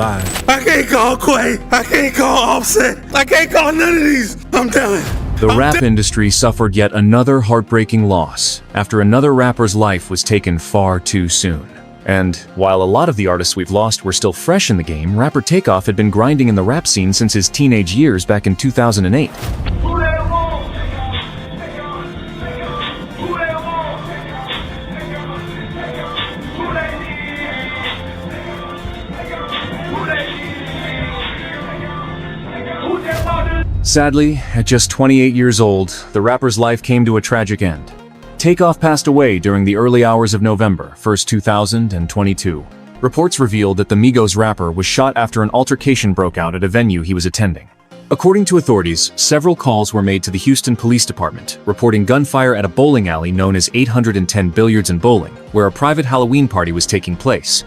I can't call Quay. I can't call Offset. I can't call none of these. I'm done. The rap industry suffered yet another heartbreaking loss after another rapper's life was taken far too soon. And while a lot of the artists we've lost were still fresh in the game, rapper Takeoff had been grinding in the rap scene since his teenage years back in 2008. Sadly, at just 28 years old, the rapper's life came to a tragic end. Takeoff passed away during the early hours of November 1st, 2022. Reports revealed that the Migos rapper was shot after an altercation broke out at a venue he was attending. According to authorities, several calls were made to the Houston Police Department, reporting gunfire at a bowling alley known as 810 Billiards and Bowling, where a private Halloween party was taking place.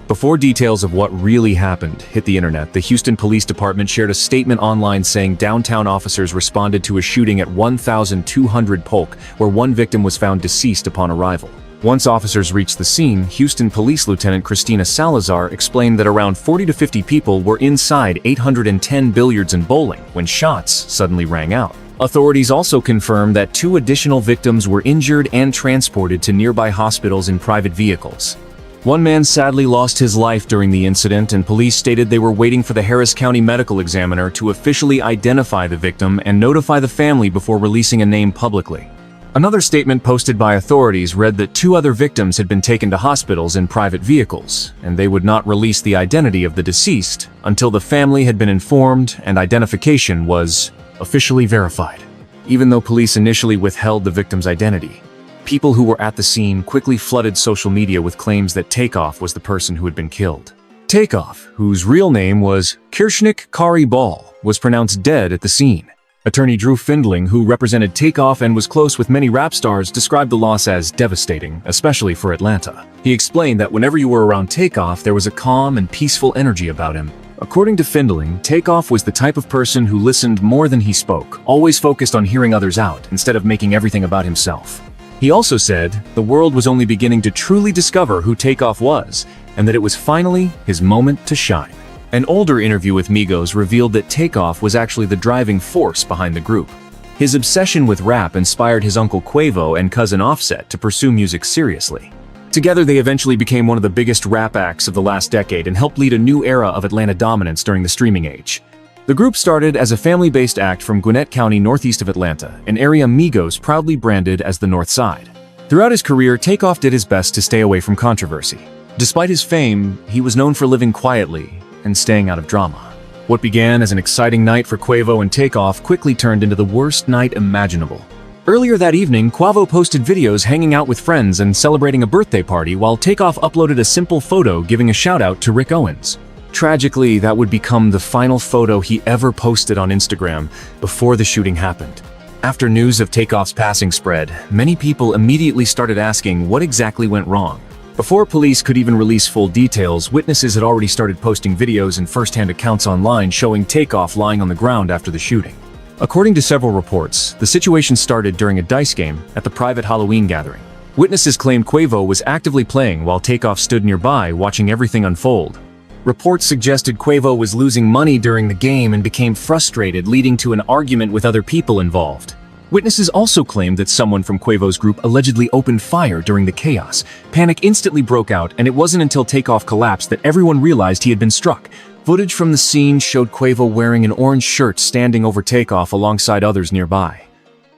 Before details of what really happened hit the internet, the Houston Police Department shared a statement online saying downtown officers responded to a shooting at 1200 Polk, where one victim was found deceased upon arrival. Once officers reached the scene, Houston Police Lieutenant Christina Salazar explained that around 40 to 50 people were inside 810 Billiards and Bowling when shots suddenly rang out. Authorities also confirmed that 2 additional victims were injured and transported to nearby hospitals in private vehicles. One man sadly lost his life during the incident, and police stated they were waiting for the Harris County Medical Examiner to officially identify the victim and notify the family before releasing a name publicly. Another statement posted by authorities read that 2 other victims had been taken to hospitals in private vehicles, and they would not release the identity of the deceased until the family had been informed and identification was officially verified. Even though police initially withheld the victim's identity, people who were at the scene quickly flooded social media with claims that Takeoff was the person who had been killed. Takeoff, whose real name was Kirshnik Kari Ball, was pronounced dead at the scene. Attorney Drew Findling, who represented Takeoff and was close with many rap stars, described the loss as devastating, especially for Atlanta. He explained that whenever you were around Takeoff, there was a calm and peaceful energy about him. According to Findling, Takeoff was the type of person who listened more than he spoke, always focused on hearing others out instead of making everything about himself. He also said the world was only beginning to truly discover who Takeoff was, and that it was finally his moment to shine. An older interview with Migos revealed that Takeoff was actually the driving force behind the group. His obsession with rap inspired his uncle Quavo and cousin Offset to pursue music seriously. Together, they eventually became one of the biggest rap acts of the last decade and helped lead a new era of Atlanta dominance during the streaming age. The group started as a family-based act from Gwinnett County northeast of Atlanta, an area Migos proudly branded as the North Side. Throughout his career, Takeoff did his best to stay away from controversy. Despite his fame, he was known for living quietly and staying out of drama. What began as an exciting night for Quavo and Takeoff quickly turned into the worst night imaginable. Earlier that evening, Quavo posted videos hanging out with friends and celebrating a birthday party, while Takeoff uploaded a simple photo giving a shout-out to Rick Owens. Tragically, that would become the final photo he ever posted on Instagram before the shooting happened. After news of Takeoff's passing spread, many people immediately started asking what exactly went wrong. Before police could even release full details, witnesses had already started posting videos and first-hand accounts online showing Takeoff lying on the ground after the shooting. According to several reports, the situation started during a dice game at the private Halloween gathering. Witnesses claimed Quavo was actively playing while Takeoff stood nearby watching everything unfold. Reports suggested Quavo was losing money during the game and became frustrated, leading to an argument with other people involved. Witnesses also claimed that someone from Quavo's group allegedly opened fire during the chaos. Panic instantly broke out, and it wasn't until Takeoff collapsed that everyone realized he had been struck. Footage from the scene showed Quavo wearing an orange shirt standing over Takeoff alongside others nearby.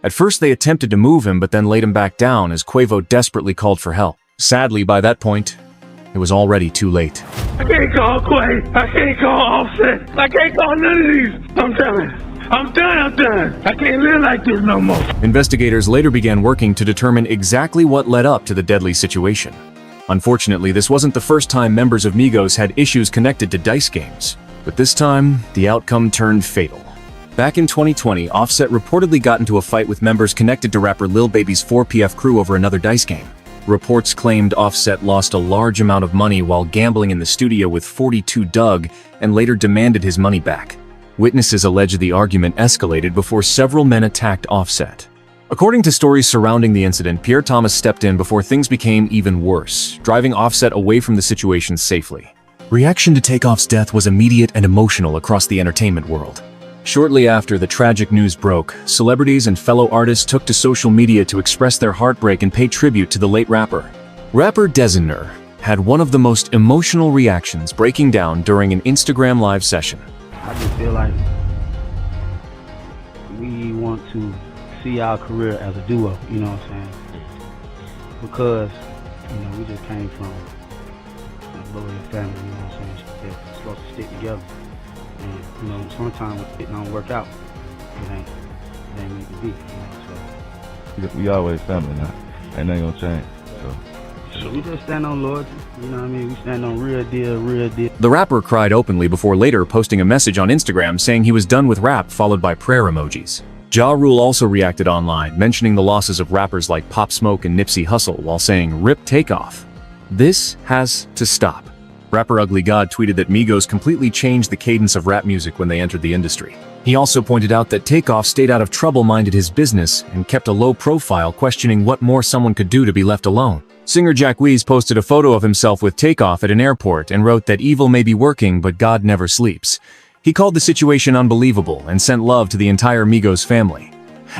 At first they attempted to move him, but then laid him back down as Quavo desperately called for help. Sadly, by that point, it was already too late. I can't call Quay. I can't call Offset. I can't call none of these. I'm done. I'm done. I can't live like this no more. Investigators later began working to determine exactly what led up to the deadly situation. Unfortunately, this wasn't the first time members of Migos had issues connected to dice games. But this time, the outcome turned fatal. Back in 2020, Offset reportedly got into a fight with members connected to rapper Lil Baby's 4PF crew over another dice game. Reports claimed Offset lost a large amount of money while gambling in the studio with 42 Doug and later demanded his money back. Witnesses allege the argument escalated before several men attacked Offset. According to stories surrounding the incident, Pierre Thomas stepped in before things became even worse, driving Offset away from the situation safely. Reaction to Takeoff's death was immediate and emotional across the entertainment world. Shortly after the tragic news broke, celebrities and fellow artists took to social media to express their heartbreak and pay tribute to the late rapper. Rapper Desiigner had one of the most emotional reactions, breaking down during an Instagram live session. I just feel like we want to see our career as a duo, you know what I'm saying? Because, you know, we just came from a loyal family, you know what I'm saying? They're supposed to stick together. And, you know, sometimes when it don't work out, it ain't meant to be, you know, so. We always family now. Ain't nothing gonna change, so we just stand on loyalty, you know what I mean? We stand on real deal, real deal. The rapper cried openly before later posting a message on Instagram saying he was done with rap, followed by prayer emojis. Ja Rule also reacted online, mentioning the losses of rappers like Pop Smoke and Nipsey Hussle while saying, "Rip Takeoff. This has to stop." Rapper Ugly God tweeted that Migos completely changed the cadence of rap music when they entered the industry. He also pointed out that Takeoff stayed out of trouble, minded his business, and kept a low profile, questioning what more someone could do to be left alone. Singer Jacquees posted a photo of himself with Takeoff at an airport and wrote that evil may be working, but God never sleeps. He called the situation unbelievable and sent love to the entire Migos family.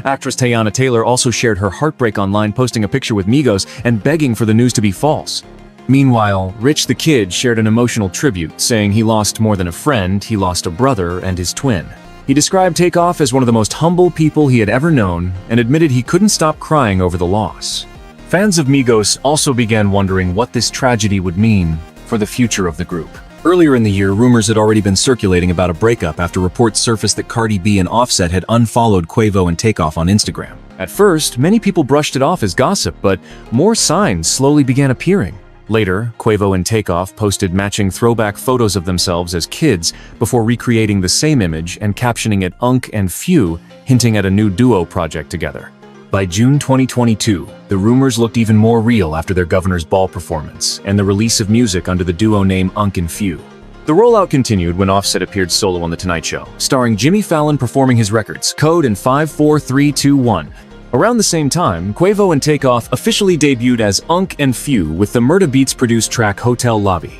Actress Teyana Taylor also shared her heartbreak online, posting a picture with Migos and begging for the news to be false. Meanwhile, Rich the Kid shared an emotional tribute, saying he lost more than a friend, he lost a brother and his twin. He described Takeoff as one of the most humble people he had ever known and admitted he couldn't stop crying over the loss. Fans of Migos also began wondering what this tragedy would mean for the future of the group. Earlier in the year, rumors had already been circulating about a breakup after reports surfaced that Cardi B and Offset had unfollowed Quavo and Takeoff on Instagram. At first, many people brushed it off as gossip, but more signs slowly began appearing. Later, Quavo and Takeoff posted matching throwback photos of themselves as kids before recreating the same image and captioning it Unc Phew, hinting at a new duo project together. By June 2022, the rumors looked even more real after their Governor's Ball performance and the release of music under the duo name Unc Phew. The rollout continued when Offset appeared solo on The Tonight Show, starring Jimmy Fallon performing his records, Code and 54321. Around the same time, Quavo and Takeoff officially debuted as Unc Phew with the Murda Beats produced track Hotel Lobby.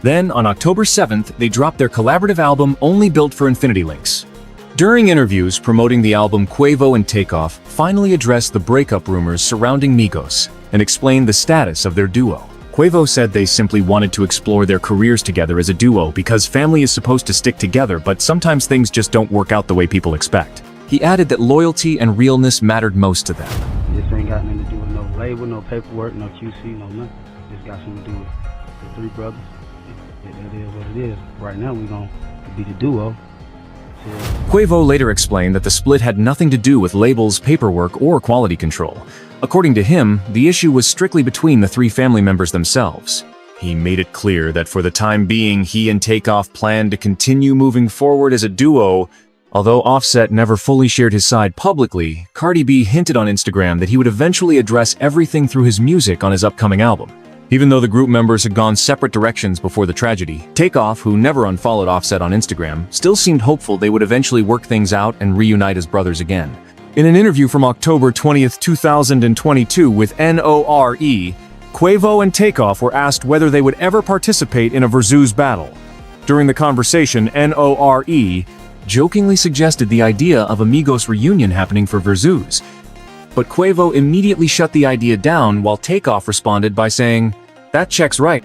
Then, on October 7th, they dropped their collaborative album Only Built for Infinity Links. During interviews promoting the album, Quavo and Takeoff finally addressed the breakup rumors surrounding Migos and explained the status of their duo. Quavo said they simply wanted to explore their careers together as a duo because family is supposed to stick together, but sometimes things just don't work out the way people expect. He added that loyalty and realness mattered most to them. This ain't got nothing to do with no label, no paperwork, no QC, no nothing. This got something to do with the three brothers. That is what it is. Right now we gonna be the duo. Quavo later explained that the split had nothing to do with labels, paperwork, or quality control. According to him, the issue was strictly between the three family members themselves. He made it clear that for the time being, he and Takeoff planned to continue moving forward as a duo. Although Offset never fully shared his side publicly, Cardi B hinted on Instagram that he would eventually address everything through his music on his upcoming album. Even though the group members had gone separate directions before the tragedy, Takeoff, who never unfollowed Offset on Instagram, still seemed hopeful they would eventually work things out and reunite as brothers again. In an interview from October 20th, 2022 with NORE, Quavo and Takeoff were asked whether they would ever participate in a Versus battle. During the conversation, NORE jokingly suggested the idea of a Migos reunion happening for Versus. But Quavo immediately shut the idea down while Takeoff responded by saying, "That checks right."